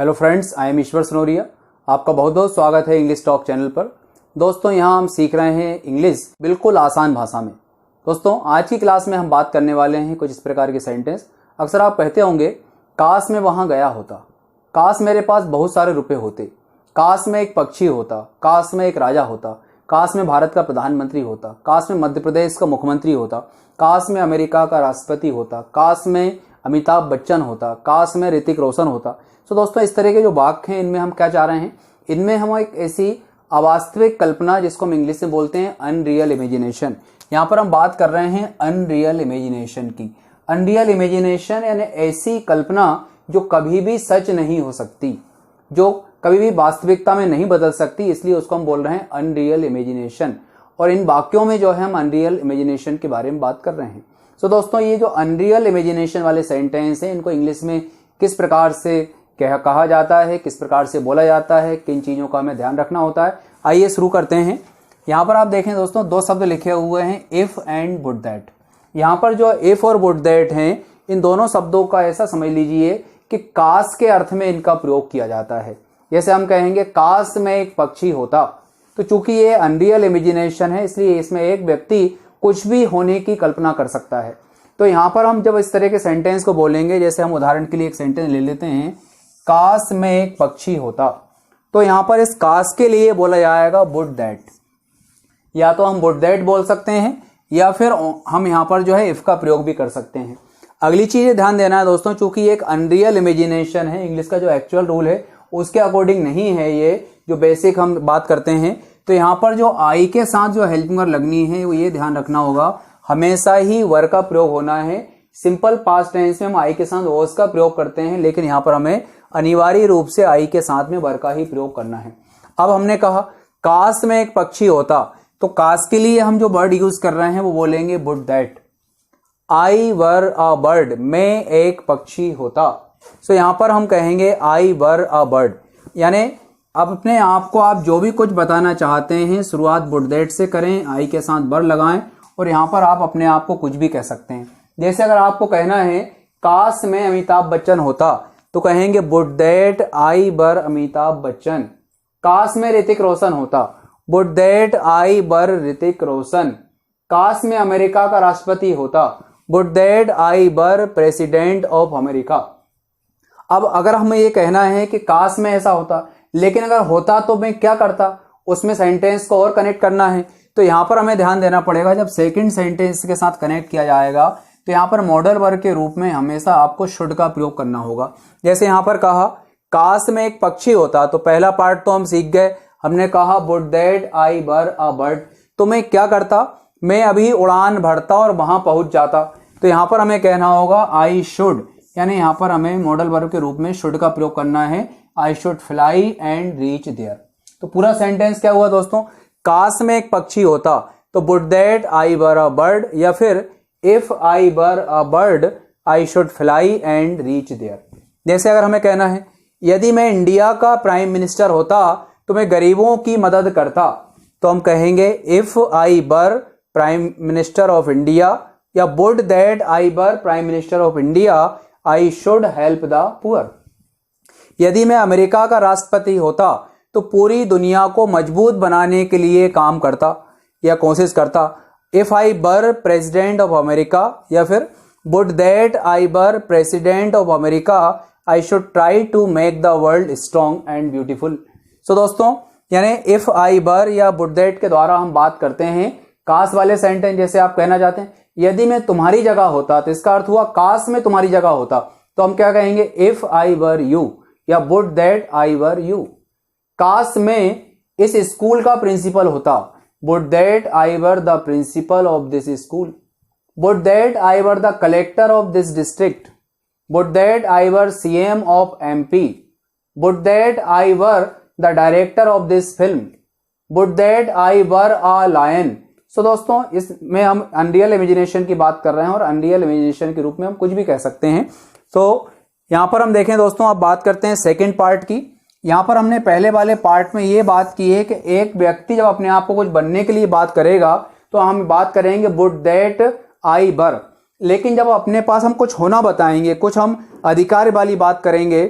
Hello friends, I am ईश्वर सनोरिया। आपका बहुत बहुत स्वागत है इंग्लिश टॉक चैनल पर। दोस्तों, यहाँ हम सीख रहे हैं इंग्लिश बिल्कुल आसान भाषा में। दोस्तों, आज की क्लास में हम बात करने वाले हैं कुछ इस प्रकार के सेंटेंस। अक्सर आप कहते होंगे, काश मैं वहां गया होता, काश मेरे पास बहुत सारे रुपए होते, काश मैं एक पक्षी होता, काश मैं एक राजा होता, काश मैं भारत का प्रधानमंत्री होता, काश मैं मध्य प्रदेश का मुख्यमंत्री होता, काश मैं अमेरिका का राष्ट्रपति होता, काश मैं अमिताभ बच्चन होता, काश में ऋतिक रोशन होता। तो दोस्तों, इस तरह के जो वाक्य हैं, इनमें हम क्या चाह रहे हैं, इनमें हम एक ऐसी अवास्तविक कल्पना, जिसको हम इंग्लिश में बोलते हैं अनरियल इमेजिनेशन। यहाँ पर हम बात कर रहे हैं अनरियल इमेजिनेशन की। अनरियल इमेजिनेशन यानी ऐसी कल्पना जो कभी भी सच नहीं हो सकती, जो कभी भी वास्तविकता में नहीं बदल सकती, इसलिए उसको हम बोल रहे हैं अनरियल इमेजिनेशन। और इन वाक्यों में जो है हम अनरियल इमेजिनेशन के बारे में बात कर रहे हैं। तो दोस्तों, ये जो अनरियल इमेजिनेशन वाले सेंटेंस हैं, इनको इंग्लिश में किस प्रकार से कहा जाता है, किस प्रकार से बोला जाता है, किन चीजों का हमें ध्यान रखना होता है, आइए शुरू करते हैं। यहाँ पर आप देखें दोस्तों, दो शब्द लिखे हुए हैं, इफ एंड वुड दैट। यहाँ पर जो इफ और वुड दैट हैं, इन दोनों शब्दों का ऐसा समझ लीजिए कि काश के अर्थ में इनका प्रयोग किया जाता है। जैसे हम कहेंगे, काश में एक पक्षी होता, तो चूंकि ये अनरियल इमेजिनेशन है, इसलिए इसमें एक व्यक्ति कुछ भी होने की कल्पना कर सकता है। तो यहाँ पर हम जब इस तरह के सेंटेंस को बोलेंगे, जैसे हम उदाहरण के लिए एक सेंटेंस ले लेते हैं, काश में एक पक्षी होता, तो यहाँ पर इस काश के लिए बोला जाएगा वुड दैट। या तो हम वुड दैट बोल सकते हैं, या फिर हम यहाँ पर जो है इफ का प्रयोग भी कर सकते हैं। अगली चीज ध्यान देना है दोस्तों, चूंकि एक अनरियल इमेजिनेशन है, इंग्लिश का जो एक्चुअल रूल है उसके अकॉर्डिंग नहीं है, ये जो बेसिक हम बात करते हैं, तो यहाँ पर जो आई के साथ जो हेल्पिंग वर्ब लगनी है, वो ये ध्यान रखना होगा, हमेशा ही वर का प्रयोग होना है। सिंपल पास्ट टेंस में हम आई के साथ वॉज का प्रयोग करते हैं, लेकिन यहाँ पर हमें अनिवार्य रूप से आई के साथ में वर का ही प्रयोग करना है। अब हमने कहा काश में एक पक्षी होता, तो काश के लिए हम जो वर्ड यूज कर रहे हैं वो बोलेंगे would that. I were a bird, में एक पक्षी होता, सो यहां पर हम कहेंगे आई वर अ बर्ड। यानी अब अपने आप को आप जो भी कुछ बताना चाहते हैं, शुरुआत वुड दैट से करें, आई के साथ वर लगाएं, और यहां पर आप अपने आप को कुछ भी कह सकते हैं। जैसे अगर आपको कहना है काश में अमिताभ बच्चन होता, तो कहेंगे वुड दैट आई वर अमिताभ बच्चन। काश में ऋतिक रोशन होता, वुड दैट आई वर ऋतिक रोशन। काश में अमेरिका का राष्ट्रपति होता, would that I were president of America. अब अगर हमें ये कहना है कि काश में ऐसा होता, लेकिन अगर होता तो मैं क्या करता, उसमें सेंटेंस को और कनेक्ट करना है, तो यहां पर हमें ध्यान देना पड़ेगा। जब सेकंड सेंटेंस के साथ कनेक्ट किया जाएगा, तो यहां पर मॉडल वर्ब के रूप में हमेशा आपको शुड का प्रयोग करना होगा। जैसे यहां पर कहा काश में एक पक्षी होता, तो पहला पार्ट तो हम सीख गए, हमने कहा would that I were a bird, तो मैं क्या करता, मैं अभी उड़ान भरता और वहां पहुंच जाता। तो यहां पर हमें कहना होगा आई शुड, यानी यहां पर हमें मॉडल वर्ब के रूप में शुड का प्रयोग करना है, I should fly and reach there. तो पूरा सेंटेंस क्या हुआ दोस्तों, काश में एक पक्षी होता, तो would that I were a bird, या फिर if I were a bird I should fly and reach there. जैसे अगर हमें कहना है, यदि मैं इंडिया का प्राइम मिनिस्टर होता तो मैं गरीबों की मदद करता, तो हम कहेंगे if I were prime minister of India, या would that I were prime minister of India I should help the poor. यदि मैं अमेरिका का राष्ट्रपति होता, तो पूरी दुनिया को मजबूत बनाने के लिए काम करता या कोशिश करता। If I were president of America, या फिर would that I were president of America I should try to make the world strong and beautiful. So दोस्तों, यानी इफ आई वर या वुड दैट के द्वारा हम बात करते हैं काश वाले सेंटेंस। जैसे आप कहना चाहते हैं, यदि मैं तुम्हारी जगह होता, तो इसका अर्थ हुआ काश में तुम्हारी जगह होता, तो हम क्या कहेंगे, इफ आई वर यू, या would that I were you. काश में इस स्कूल का प्रिंसिपल होता, would that I were the principal of this school. Would that I were the collector of this district. Would that I were CM of MP. Would that I were the director of this film. Would that I were a lion. So दोस्तों, इसमें हम unreal imagination की बात कर रहे हैं, और unreal imagination के रूप में हम कुछ भी कह सकते हैं। तो यहां पर हम देखें दोस्तों, अब बात करते हैं सेकेंड पार्ट की। यहां पर हमने पहले वाले पार्ट में ये बात की है कि एक व्यक्ति जब अपने आप को कुछ बनने के लिए बात करेगा, तो हम बात करेंगे वुड दैट आई वर। लेकिन जब अपने पास हम कुछ होना बताएंगे, कुछ हम अधिकार वाली बात करेंगे,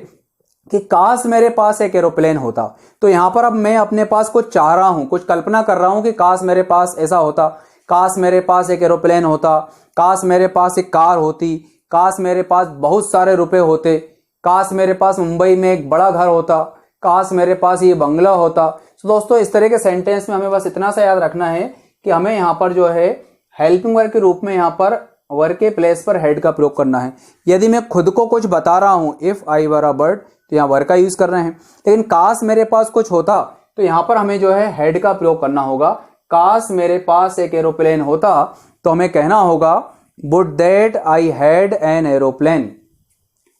कि काश मेरे पास एक एरोप्लेन होता। तो यहां पर अब मैं अपने पास कुछ चाह रहा हूं, कुछ कल्पना कर रहा हूं कि काश मेरे पास ऐसा होता, काश मेरे पास एक एरोप्लेन होता, काश मेरे पास एक कार होती, काश मेरे पास बहुत सारे रुपए होते, काश मेरे पास मुंबई में एक बड़ा घर होता, काश मेरे पास ये बंगला होता। तो दोस्तों इस तरह के सेंटेंस में हमें बस इतना सा याद रखना है कि हमें यहाँ पर जो है हेल्पिंग वर्ब के रूप में यहाँ पर वर्ब के प्लेस पर हेड का प्रयोग करना है। यदि मैं खुद को कुछ बता रहा हूं, if I were a bird, तो यहाँ वर्ब का यूज कर रहे हैं। लेकिन काश मेरे पास कुछ होता, तो यहाँ पर हमें जो है हेड का प्रयोग करना होगा। काश मेरे पास एक एरोप्लेन होता, तो हमें कहना होगा would that I had an aeroplane.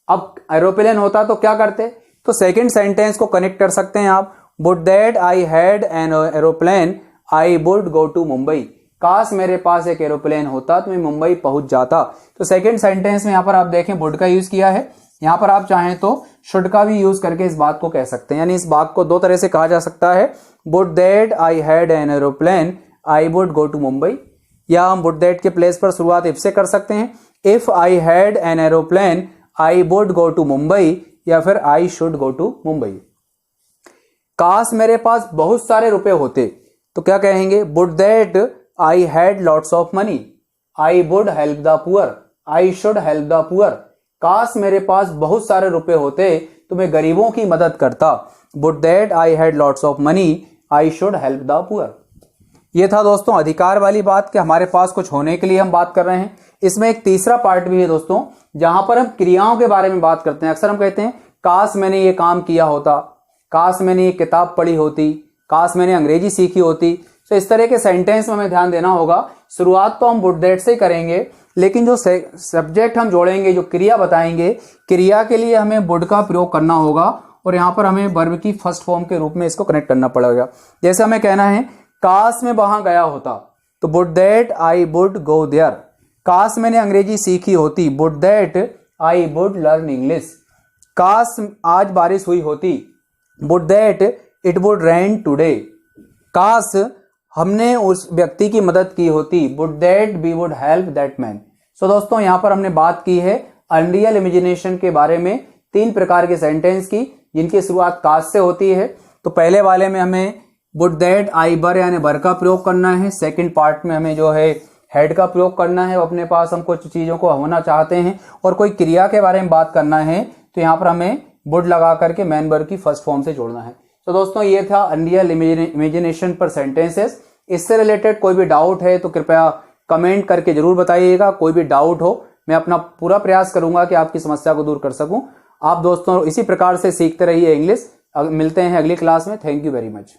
अब एरोप्लेन होता तो क्या करते, तो सेकंड सेंटेंस को कनेक्ट कर सकते हैं आप, would that I had an aeroplane I would go to Mumbai. काश मेरे पास एक एरोप्लेन होता तो मैं मुंबई पहुंच जाता। तो सेकंड सेंटेंस में यहां पर आप देखें वुड का यूज किया है। यहां पर आप चाहें तो शुड का भी यूज करके इस बात को कह सकते हैं, यानी इस बात को दो तरह से कहा जा सकता है, would that I had an aeroplane I would go to Mumbai, या हम वुड दैट के प्लेस पर शुरुआत इफ से कर सकते हैं, if I had an aeroplane I would go to Mumbai, या फिर I should go to Mumbai. काश मेरे पास बहुत सारे रुपए होते, तो क्या कहेंगे, would that I had lots of money I would help the poor I should help the poor. काश मेरे पास बहुत सारे रुपए होते तो मैं गरीबों की मदद करता, would that I had lots of money I should help the poor. ये था दोस्तों अधिकार वाली बात कि हमारे पास कुछ होने के लिए हम बात कर रहे हैं। इसमें एक तीसरा पार्ट भी है दोस्तों, जहां पर हम क्रियाओं के बारे में बात करते हैं। अक्सर हम कहते हैं काश मैंने ये काम किया होता, काश मैंने ये किताब पढ़ी होती, काश मैंने अंग्रेजी सीखी होती। तो इस तरह के सेंटेंस में हमें ध्यान देना होगा, शुरुआत तो हम वुड दैट से ही करेंगे, लेकिन जो सब्जेक्ट हम जोड़ेंगे, जो क्रिया बताएंगे, क्रिया के लिए हमें वुड का प्रयोग करना होगा और यहाँ पर हमें वर्ब की फर्स्ट फॉर्म के रूप में इसको कनेक्ट करना पड़ेगा। जैसे हमें कहना है काश मैं वहां गया होता, तो would that I would go there. काश मैंने अंग्रेजी सीखी होती, would that I would learn English. काश आज बारिश हुई होती, would that it would rain today. काश हमने उस व्यक्ति की मदद की होती, would that we would help that man. So दोस्तों यहाँ पर हमने बात की है अनरियल इमेजिनेशन के बारे में, 3 प्रकार के सेंटेंस की जिनकी शुरुआत काश से होती है। तो पहले वाले में हमें वुड दैट आई वर यानी वर का प्रयोग करना है, सेकंड पार्ट में हमें जो है हेड का प्रयोग करना है, अपने पास हम कुछ चीजों को होना चाहते हैं और कोई क्रिया के बारे में बात करना है, तो यहाँ पर हमें वुड लगा करके मैन वर्ब की फर्स्ट फॉर्म से जोड़ना है। तो दोस्तों ये था अनरियल इमेजिनेशन पर सेंटेंसेस। इससे रिलेटेड कोई भी डाउट है तो कृपया कमेंट करके जरूर बताइएगा। कोई भी डाउट हो मैं अपना पूरा प्रयास करूंगा कि आपकी समस्या को दूर कर सकूं। आप दोस्तों इसी प्रकार से सीखते रहिए इंग्लिश। मिलते हैं अगली क्लास में। Thank you very much.